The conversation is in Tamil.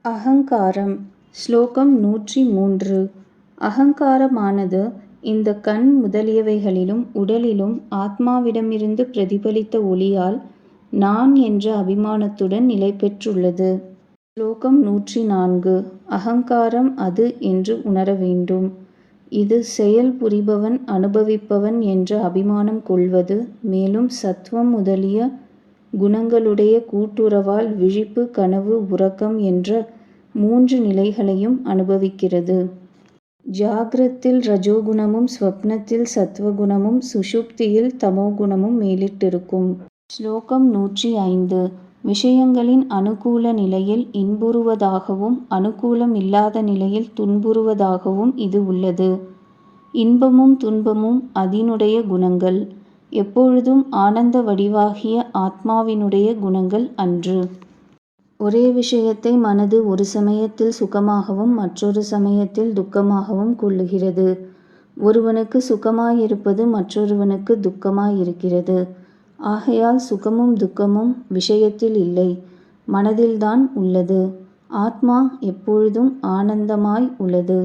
அகங்காரம். ஸ்லோகம் 103. அகங்காரமானது இந்த கண் முதலியவைகளிலும் உடலிலும் ஆத்மாவிடமிருந்து பிரதிபலித்த ஒளியால் நான் என்ற அபிமானத்துடன் நிலை பெற்றுள்ளது. ஸ்லோகம் 104. அகங்காரம் அது என்று உணர வேண்டும். இது செயல் புரிபவன் அனுபவிப்பவன் என்ற அபிமானம் கொள்வது, மேலும் சத்துவம் முதலிய குணங்களுடைய கூட்டுறவால் விழிப்பு, கனவு, உறக்கம் என்ற 3 நிலைகளையும் அனுபவிக்கிறது. ஜாக்ரத்தில் ரஜோகுணமும், ஸ்வப்னத்தில் சத்வகுணமும், சுஷுப்தியில் தமோகுணமும் மேலிட்டிருக்கும். ஸ்லோகம் 105. விஷயங்களின் அனுகூல நிலையில் இன்புறுவதாகவும் அனுகூலம் இல்லாத நிலையில் துன்புறுவதாகவும் இது உள்ளது. இன்பமும் துன்பமும் அதினுடைய குணங்கள், எப்பொழுதும் ஆனந்த வடிவாகிய ஆத்மாவினுடைய குணங்கள் அன்று. ஒரே விஷயத்தை மனது ஒரு சமயத்தில் சுகமாகவும் மற்றொரு சமயத்தில் துக்கமாகவும் கொள்ளுகிறது. ஒருவனுக்கு சுகமாயிருப்பது மற்றொருவனுக்கு துக்கமாயிருக்கிறது. ஆகையால் சுகமும் துக்கமும் விஷயத்தில் இல்லை, மனதில்தான் உள்ளது. ஆத்மா எப்பொழுதும் ஆனந்தமாய் உள்ளது.